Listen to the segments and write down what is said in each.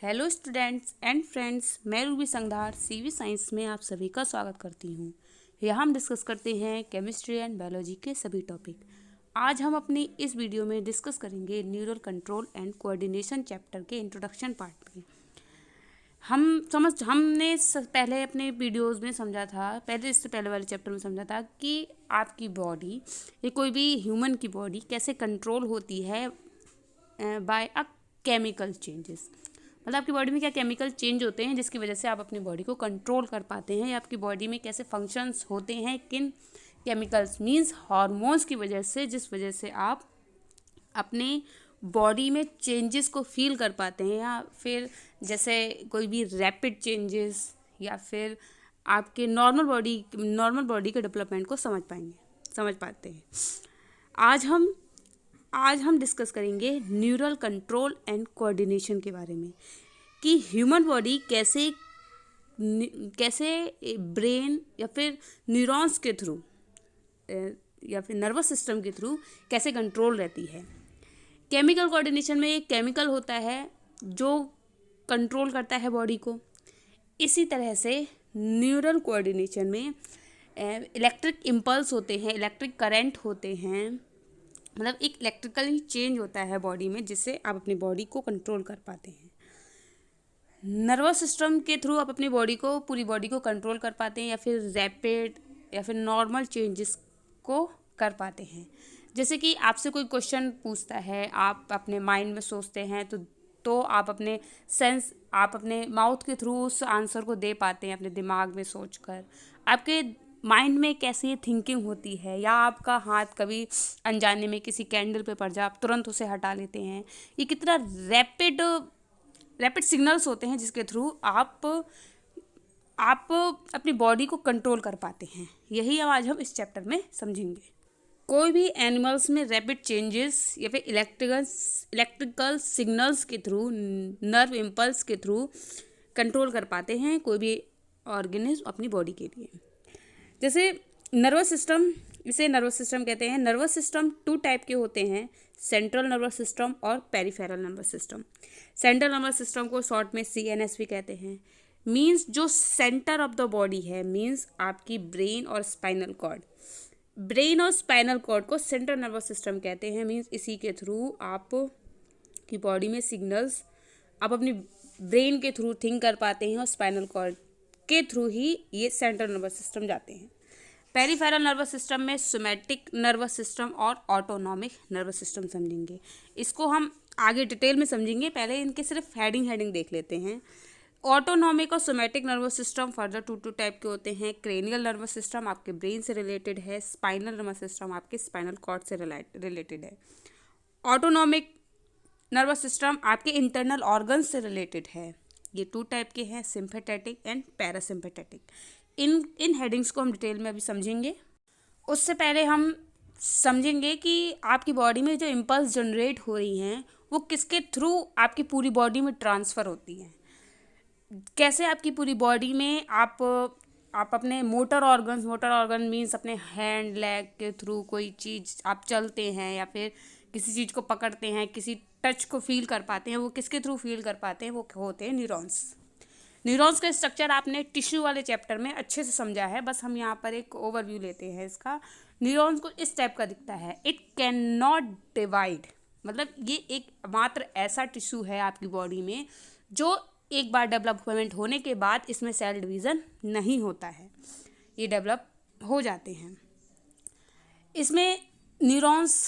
Hello students and friends, मैं Ruby संघार CV science में आप सभी का स्वागत करती हूँ। यहाँ हम डिस्कस करते हैं केमिस्ट्री एंड बायोलॉजी के सभी टॉपिक। आज हम अपनी इस वीडियो में डिस्कस करेंगे neural control and coordination chapter के इंट्रोडक्शन पार्ट में। हमने पहले अपने वीडियोस में समझा था, इससे पहले वाले चैप्टर में समझा था कि आपकी बॉडी या कोई भी ह्यूमन की बॉडी कैसे कंट्रोल होती है बाय अ केमिकल चेंजेस। मतलब आपकी बॉडी में क्या केमिकल चेंज होते हैं जिसकी वजह से आप अपनी बॉडी को कंट्रोल कर पाते हैं, या आपकी बॉडी में कैसे फंक्शंस होते हैं किन केमिकल्स मींस हार्मोन्स की वजह से, जिस वजह से आप अपने बॉडी में चेंजेस को फील कर पाते हैं, या फिर जैसे कोई भी रैपिड चेंजेस या फिर आपके नॉर्मल बॉडी के डेवलपमेंट को समझ पाते हैं। आज हम डिस्कस करेंगे न्यूरल कंट्रोल एंड कोऑर्डिनेशन के बारे में कि ह्यूमन बॉडी कैसे ब्रेन या फिर न्यूरॉन्स के थ्रू या फिर नर्वस सिस्टम के थ्रू कैसे कंट्रोल रहती है। केमिकल कोऑर्डिनेशन में एक केमिकल होता है जो कंट्रोल करता है बॉडी को। इसी तरह से न्यूरल कोऑर्डिनेशन में इलेक्ट्रिक इम्पल्स होते हैं, इलेक्ट्रिक करंट होते हैं, मतलब एक इलेक्ट्रिकली चेंज होता है बॉडी में जिससे आप अपनी बॉडी को कंट्रोल कर पाते हैं। नर्वस सिस्टम के थ्रू आप अपनी पूरी बॉडी को कंट्रोल कर पाते हैं, या फिर रैपिड या फिर नॉर्मल चेंजेस को कर पाते हैं। जैसे कि आपसे कोई क्वेश्चन पूछता है, आप अपने माइंड में सोचते हैं तो आप अपने माउथ के थ्रू उस आंसर को दे पाते हैं अपने दिमाग में सोचकर। आपके माइंड में कैसी थिंकिंग होती है, या आपका हाथ कभी अनजाने में किसी कैंडल पे पड़ जाए, आप तुरंत उसे हटा लेते हैं। ये कितना रैपिड सिग्नल्स होते हैं जिसके थ्रू आप अपनी बॉडी को कंट्रोल कर पाते हैं। यही आज हम इस चैप्टर में समझेंगे। कोई भी एनिमल्स में रैपिड चेंजेस या फिर इलेक्ट्रिकल सिग्नल्स के थ्रू, नर्व इम्पल्स के थ्रू कंट्रोल कर पाते हैं कोई भी ऑर्गेनिज्म अपनी बॉडी के लिए। जैसे नर्वस सिस्टम कहते हैं। नर्वस सिस्टम 2 टाइप के होते हैं, सेंट्रल नर्वस सिस्टम और peripheral nervous system. Central nervous system को शॉर्ट में CNS भी कहते हैं। मींस जो सेंटर ऑफ द बॉडी है, मींस आपकी ब्रेन और स्पाइनल कॉर्ड को सेंट्रल नर्वस सिस्टम कहते हैं। मींस इसी के थ्रू आप की बॉडी में सिग्नल्स आप अपनी ब्रेन के थ्रू थिंक कर पाते हैं, और स्पाइनल कॉर्ड के थ्रू ही ये सेंट्रल नर्वस सिस्टम जाते हैं। पेरिफेरल नर्वस सिस्टम में सोमैटिक नर्वस सिस्टम और ऑटोनॉमिक नर्वस सिस्टम समझेंगे। इसको हम आगे डिटेल में समझेंगे, पहले इनके सिर्फ हेडिंग देख लेते हैं। ऑटोनॉमिक और somatic nervous system further 2 type के होते हैं। क्रेनियल नर्वस सिस्टम आपके ब्रेन से रिलेटेड है, स्पाइनल नर्वस सिस्टम आपके स्पाइनल कॉर्ड से रिलेटेड है। ऑटोनॉमिक नर्वस सिस्टम आपके इंटरनल ऑर्गन्स से रिलेटेड है। ये 2 टाइप के हैं, sympathetic and parasympathetic. In headings को हम डिटेल में अभी समझेंगे। उससे पहले हम समझेंगे कि आपकी बॉडी में जो इम्पल्स जनरेट हो रही हैं वो किसके थ्रू आपकी पूरी बॉडी में ट्रांसफ़र होती हैं। कैसे आपकी पूरी बॉडी में आप अपने मोटर ऑर्गन मीन्स अपने हैंड लेग के थ्रू कोई चीज़ आप चलते हैं या फिर किसी चीज़ को पकड़ते हैं, किसी टच को फील कर पाते हैं, वो किसके थ्रू फील कर पाते हैं, वो होते हैं न्यूरॉन्स का स्ट्रक्चर आपने टिश्यू वाले चैप्टर में अच्छे से समझा है, बस हम यहाँ पर एक ओवरव्यू लेते हैं इसका। न्यूरॉन्स को इस टाइप का दिखता है, इट कैन नॉट डिवाइड, मतलब ये एक मात्र ऐसा टिश्यू है आपकी बॉडी में जो एक बार डेवलपमेंट होने के बाद इसमें सेल डिवीज़न नहीं होता है, ये डेवलप हो जाते हैं। इसमें न्यूरॉन्स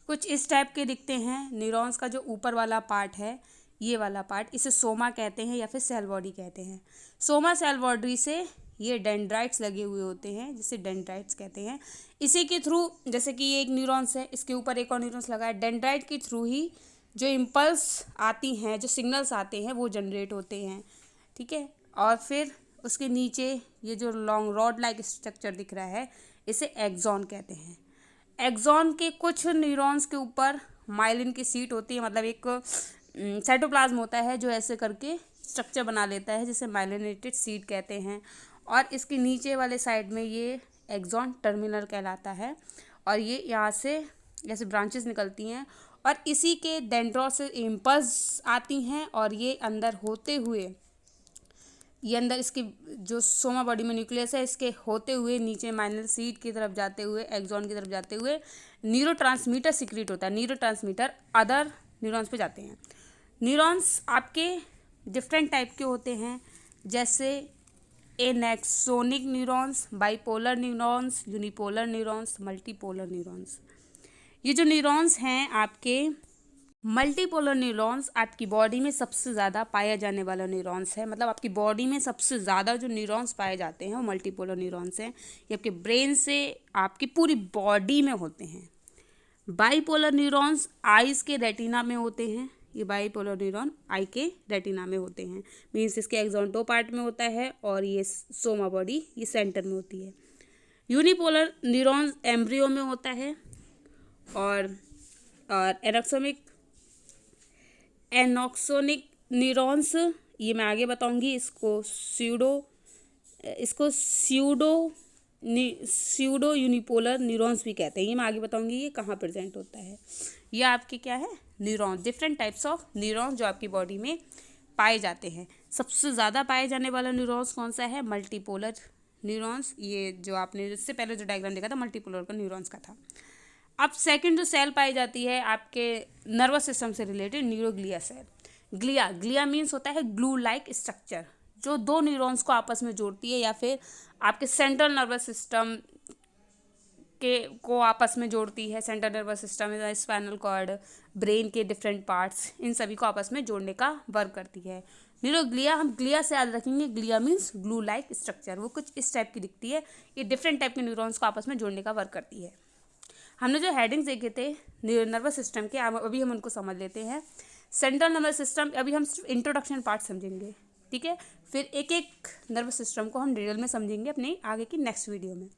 कुछ इस टाइप के दिखते हैं। न्यूरॉन्स का जो ऊपर वाला पार्ट है, ये वाला पार्ट, इसे सोमा कहते हैं या फिर सेल बॉडी कहते हैं। सोमा सेल बॉडी से ये डेंड्राइट्स लगे हुए होते हैं, जिसे डेंड्राइट्स कहते हैं। इसी के थ्रू, जैसे कि ये एक न्यूरॉन्स है, इसके ऊपर एक और न्यूरॉन्स लगा है, डेंड्राइट के थ्रू ही जो इम्पल्स आती हैं, जो सिग्नल्स आते हैं वो जनरेट होते हैं, ठीक है। और फिर उसके नीचे ये जो लॉन्ग रॉड लाइक स्ट्रक्चर दिख रहा है, इसे एक्सॉन कहते हैं। एक्सॉन के कुछ न्यूरॉन्स के ऊपर माइलिन की सीट होती है, मतलब एक साइटोप्लाज्म होता है जो ऐसे करके स्ट्रक्चर बना लेता है, जिसे माइलिनेटेड सीट कहते हैं। और इसके नीचे वाले साइड में ये एक्सॉन टर्मिनल कहलाता है, और ये यहाँ से जैसे ब्रांचेस निकलती हैं और इसी के डेंड्रॉस से इम्पल्स आती हैं और ये अंदर होते हुए, ये अंदर इसकी जो सोमा बॉडी में न्यूक्लियस है, इसके होते हुए नीचे माइनर सीड की तरफ जाते हुए, एक्सॉन की तरफ जाते हुए न्यूरोट्रांसमीटर सिक्रीट होता है। न्यूरोट्रांसमीटर अदर न्यूरॉन्स पे जाते हैं। न्यूरॉन्स आपके डिफरेंट टाइप के होते हैं, जैसे anaxonic neurons, bipolar neurons, unipolar neurons, multipolar neurons. ये जो न्यूरॉन्स हैं आपके मल्टीपोलर न्यूरॉन्स आपकी बॉडी में सबसे ज़्यादा पाया जाने वाला न्यूरॉन्स है। मतलब आपकी बॉडी में सबसे ज़्यादा जो न्यूरॉन्स पाए जाते हैं वो मल्टीपोलर न्यूरॉन्स हैं। ये आपके ब्रेन से आपकी पूरी बॉडी में होते हैं। बाइपोलर न्यूरॉन्स आइज़ के रेटिना में होते हैं। ये बाइपोलर न्यूरॉन आई के रेटिना में होते हैं, मीन्स इसके एक्सॉन 2 पार्ट में होता है और ये सोमा बॉडी ये सेंटर में होती है। यूनिपोलर न्यूरॉन्स एम्ब्रियो में होता है और एनॉक्सोनिक न्यूरॉन्स ये मैं आगे बताऊंगी। इसको स्यूडो यूनिपोलर न्यूरॉन्स भी कहते हैं। ये मैं आगे बताऊंगी ये कहाँ प्रेजेंट होता है। ये आपके क्या है, neuron, different types of neuron जो आपकी बॉडी में पाए जाते हैं। सबसे ज़्यादा पाए जाने वाला न्यूरॉन्स कौन सा है, मल्टीपोलर न्यूरॉन्स। ये जो आपने इससे पहले जो डायग्राम देखा था मल्टीपोलर का न्यूरॉन्स का था। अब सेकंड जो सेल पाई जाती है आपके नर्वस सिस्टम से related, neuroglia cell. Glia means होता है ग्लू लाइक स्ट्रक्चर, जो दो न्यूरॉन्स को आपस में जोड़ती है या फिर आपके सेंट्रल नर्वस सिस्टम को आपस में जोड़ती है। Central nervous system, spinal cord, brain के डिफरेंट पार्ट्स, इन सभी को आपस में जोड़ने का वर्क करती है। न्यूरोग्लिया, हम ग्लिया से याद रखेंगे, glia means glue like structure. वो कुछ इस टाइप की दिखती है। ये डिफरेंट टाइप के न्यूरॉन्स को आपस में जोड़ने का वर्क करती है। हमने जो हेडिंग्स देखे थे नर्वस सिस्टम के, अभी हम उनको समझ लेते हैं। सेंट्रल नर्वस सिस्टम, अभी हम सिर्फ इंट्रोडक्शन पार्ट समझेंगे, ठीक है। फिर एक एक नर्वस सिस्टम को हम डिटेल में समझेंगे अपने आगे की नेक्स्ट वीडियो में।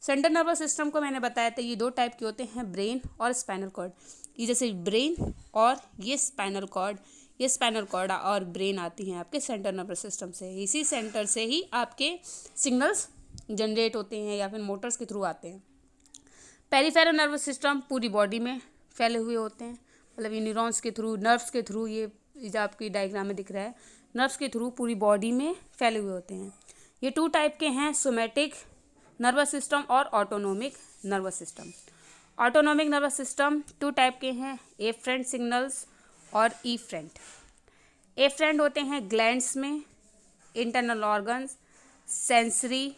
सेंट्रल नर्वस सिस्टम को मैंने बताया था ये 2 टाइप के होते हैं, ब्रेन और स्पाइनल कॉर्ड। ये जैसे ब्रेन और ये स्पाइनल कॉर्ड, ये स्पाइनल कॉर्ड और ब्रेन आती हैं आपके सेंट्रल नर्वस सिस्टम से। इसी सेंटर से ही आपके सिग्नल्स जनरेट होते हैं या फिर मोटर्स के थ्रू आते हैं। पेरिफेरल नर्वस सिस्टम पूरी बॉडी में फैले हुए होते हैं, मतलब ये न्यूरॉन्स के थ्रू, नर्व्स के थ्रू, ये जो आपकी डायग्राम में दिख रहा है, नर्व्स के थ्रू पूरी बॉडी में फैले हुए होते हैं। ये 2 टाइप के हैं, सोमैटिक नर्वस सिस्टम और autonomic nervous system. Autonomic nervous system 2 type के हैं, एफरेंट सिग्नल्स और ईफरेंट। एफरेंट होते हैं ग्लैंड्स में, internal organs, sensory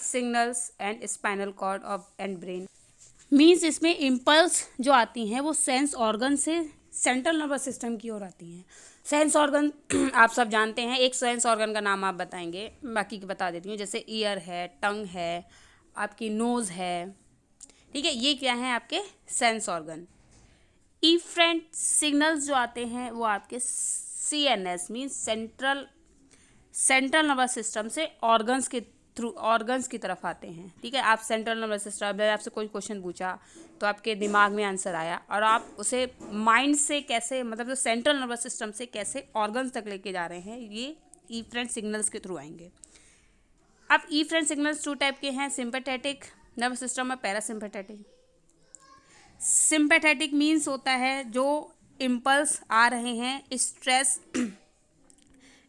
signals and spinal cord of and brain. Means इसमें इम्पल्स जो आती हैं वो सेंस ऑर्गन से सेंट्रल नर्वस सिस्टम की ओर आती हैं। सेंस ऑर्गन आप सब जानते हैं, एक सेंस ऑर्गन का नाम आप बताएंगे, बाकी की बता देती हूँ। जैसे ईयर है, टंग है, आपकी नोज़ है, ठीक है। ये क्या है आपके सेंस ऑर्गन। इफरेंट सिग्नल्स जो आते हैं वो आपके CNS means central nervous system से ऑर्गन्स की तरफ आते हैं, ठीक है। आप सेंट्रल नर्वस सिस्टम, आपसे कोई क्वेश्चन पूछा तो आपके दिमाग में आंसर आया और आप उसे माइंड से कैसे, मतलब जो सेंट्रल नर्वस सिस्टम से कैसे ऑर्गन्स तक लेके जा रहे हैं, ये इफरेंट सिग्नल्स के थ्रू आएंगे। अब इफरेंट सिग्नल्स 2 टाइप के हैं, सिंपैथेटिक नर्वस सिस्टम और पैरासिम्पैथेटिक। सिंपैथेटिक मीन्स होता है जो इम्पल्स आ रहे हैं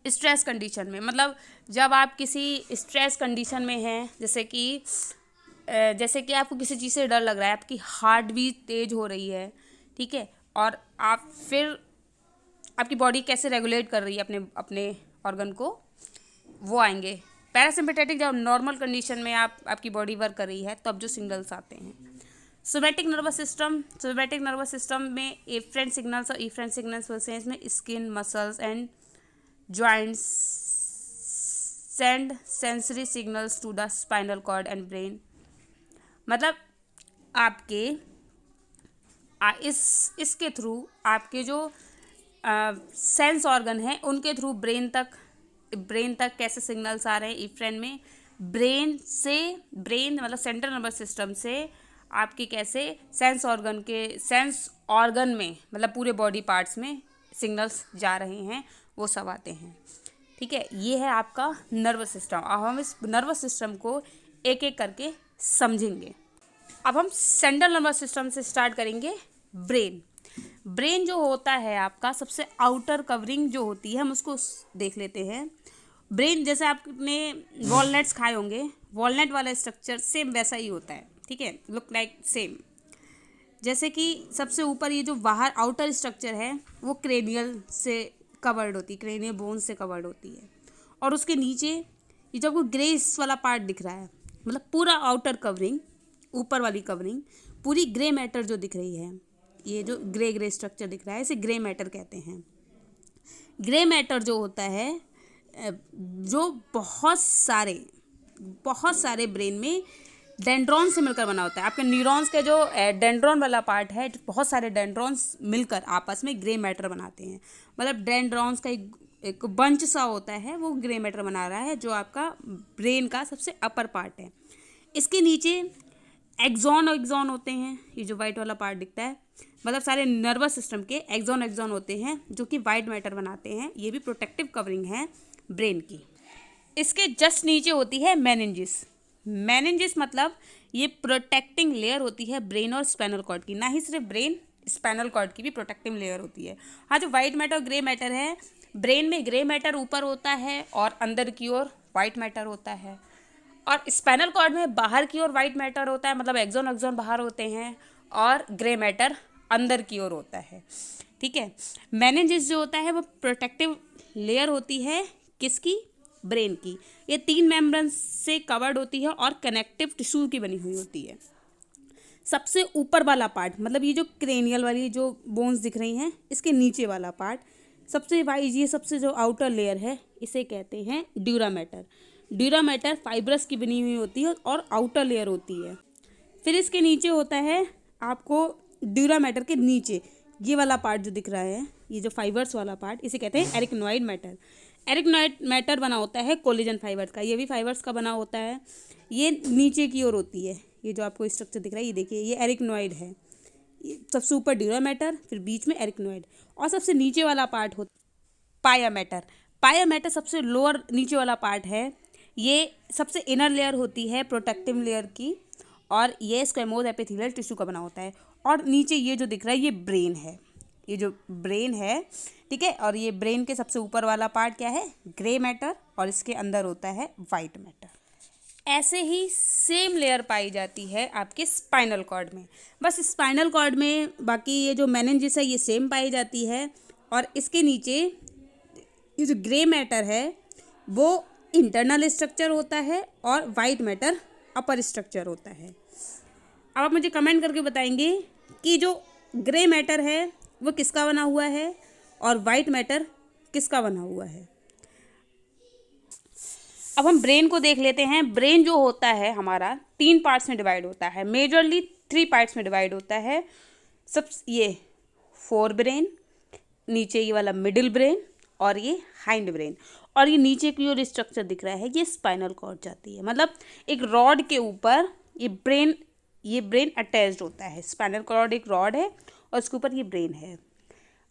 स्ट्रेस कंडीशन में, मतलब जब आप किसी स्ट्रेस कंडीशन में हैं, जैसे कि आपको किसी चीज़ से डर लग रहा है, आपकी हार्ट बीट तेज हो रही है, ठीक है, और आप फिर आपकी बॉडी कैसे रेगुलेट कर रही है अपने ऑर्गन को, वो आएंगे। पैरासिम्पैथेटिक, जब नॉर्मल कंडीशन में आपकी बॉडी वर्क कर रही है तब जो सिग्नल्स आते हैं। सोमैटिक नर्वस सिस्टम में एफरेंट सिग्नल्स और इफरेंट सिग्नल्स होते हैं। इसमें skin, muscles and joints send sensory signals to the spinal cord and brain. मतलब आपके इसके थ्रू आपके जो सेंस ऑर्गन है उनके थ्रू ब्रेन तक कैसे सिग्नल्स आ रहे हैं। इफरेंट में ब्रेन मतलब सेंट्रल नर्वस सिस्टम से आपके कैसे सेंस ऑर्गन में, मतलब पूरे बॉडी पार्ट्स में सिग्नल्स जा रहे हैं, वो सब आते हैं, ठीक है। ये है आपका नर्वस सिस्टम। अब हम इस नर्वस सिस्टम को एक एक करके समझेंगे। अब हम सेंट्रल नर्वस सिस्टम से स्टार्ट करेंगे। ब्रेन जो होता है आपका सबसे आउटर कवरिंग जो होती है, हम उसको देख लेते हैं। ब्रेन जैसे आपने वॉलनट्स खाए होंगे, वॉलनट वाला स्ट्रक्चर सेम वैसा ही होता है, ठीक है, लुक लाइक सेम। जैसे कि सबसे ऊपर ये जो बाहर आउटर स्ट्रक्चर है वो क्रेनियल से कवर्ड होती है, क्रेनियल बोन से कवर्ड होती है, और उसके नीचे ये जो आपको ग्रेस वाला पार्ट दिख रहा है, मतलब पूरा आउटर कवरिंग, ऊपर वाली कवरिंग पूरी ग्रे मैटर जो दिख रही है, ये जो ग्रे ग्रे स्ट्रक्चर दिख रहा है इसे ग्रे मैटर कहते हैं। ग्रे मैटर जो होता है जो बहुत सारे ब्रेन में डेंड्रॉन से मिलकर बना होता है। आपके न्यूरॉन्स के जो डेंड्रॉन वाला पार्ट है, बहुत सारे डेंड्रॉन्स मिलकर आपस में ग्रे मैटर बनाते हैं। मतलब डेंड्रॉन्स का एक बंच सा होता है, वो ग्रे मैटर बना रहा है, जो आपका ब्रेन का सबसे अपर पार्ट है। इसके नीचे एक्सॉन होते हैं, ये जो वाइट वाला पार्ट दिखता है, मतलब सारे नर्वस सिस्टम के एक्सॉन होते हैं जो कि वाइट मैटर बनाते हैं। ये भी प्रोटेक्टिव कवरिंग है ब्रेन की। इसके जस्ट नीचे होती है मेनिंजिस मतलब ये प्रोटेक्टिंग लेयर होती है ब्रेन और स्पाइनल कॉर्ड की। ना ही सिर्फ ब्रेन, स्पाइनल कॉर्ड की भी प्रोटेक्टिव लेयर होती है। हाँ, जो वाइट मैटर और ग्रे मैटर है, ब्रेन में ग्रे मैटर ऊपर होता है और अंदर की ओर वाइट मैटर होता है, और स्पाइनल कॉर्ड में बाहर की ओर वाइट मैटर होता है, मतलब एक्सॉन बाहर होते हैं और ग्रे मैटर अंदर की ओर होता है, ठीक है। मेनिंजिस जो होता है वो प्रोटेक्टिव लेयर होती है किसकी? ब्रेन की। ये 3 मेम्ब्रेन से कवर्ड होती है और कनेक्टिव टिश्यू की बनी हुई होती है। सबसे ऊपर वाला पार्ट, मतलब ये जो क्रेनियल वाली जो बोन्स दिख रही हैं, इसके नीचे वाला पार्ट ये सबसे जो आउटर लेयर है, इसे कहते हैं ड्यूरा मैटर फाइब्रस की बनी हुई होती है और आउटर लेयर होती है। फिर इसके नीचे होता है आपको ड्यूरा मैटर के नीचे ये वाला पार्ट जो दिख रहा है, ये जो फाइबर्स वाला पार्ट, इसे कहते हैं एरिकनॉइड मैटर बना होता है कोलेजन फाइबर का। ये भी फाइबर्स का बना होता है। ये नीचे की ओर होती है, ये जो आपको स्ट्रक्चर दिख रहा है, ये देखिए, ये एरिकनॉइड है। ये सबसे ऊपर ड्यूरा मैटर, फिर बीच में एरिकनॉइड, और सबसे नीचे वाला पार्ट होता पाया मैटर सबसे लोअर नीचे वाला पार्ट है। ये सबसे इनर लेयर होती है प्रोटेक्टिव लेयर की, और ये स्क्वेमोज एपिथेलियल टिश्यू का बना होता है। और नीचे ये जो दिख रहा है ये ब्रेन है, ये जो ब्रेन है, ठीक है। और ये ब्रेन के सबसे ऊपर वाला पार्ट क्या है? ग्रे मैटर, और इसके अंदर होता है वाइट मैटर। ऐसे ही सेम लेयर पाई जाती है आपके स्पाइनल कॉर्ड में। बस स्पाइनल कॉर्ड में बाकी ये जो मेनिंजिस है ये सेम पाई जाती है, और इसके नीचे ये जो ग्रे मैटर है वो इंटरनल स्ट्रक्चर होता है और वाइट मैटर अपर स्ट्रक्चर होता है। अब आप मुझे कमेंट करके बताएंगे कि जो ग्रे मैटर है वो किसका बना हुआ है और वाइट मैटर किसका बना हुआ है। अब हम ब्रेन को देख लेते हैं। ब्रेन जो होता है हमारा 3 पार्ट्स में डिवाइड होता है, मेजरली 3 पार्ट्स में डिवाइड होता है। ये फोर ब्रेन, नीचे ये वाला मिडिल ब्रेन, और ये हाइंड ब्रेन, और ये नीचे की ओर स्ट्रक्चर दिख रहा है, ये स्पाइनल कॉर्ड जाती है। मतलब एक रॉड के ऊपर ये ब्रेन अटैच्ड होता है। स्पाइनल कॉर्ड एक रॉड है और उसके ऊपर ये ब्रेन है।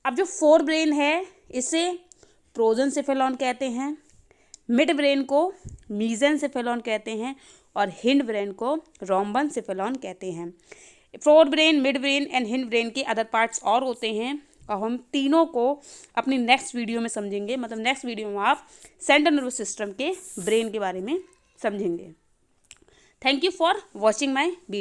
अब जो फोर ब्रेन है इसे प्रोजेनसेफेलॉन कहते हैं, मिड ब्रेन को मीजेनसेफेलॉन कहते हैं, और हिंड ब्रेन को रोम्बनसेफेलॉन कहते हैं। Fore brain, mid brain and hind brain के अदर पार्ट्स और होते हैं, और हम तीनों को अपनी नेक्स्ट वीडियो में समझेंगे। मतलब नेक्स्ट वीडियो में आप सेंट्रल नर्वस सिस्टम के ब्रेन के बारे में समझेंगे। Thank you for watching my video.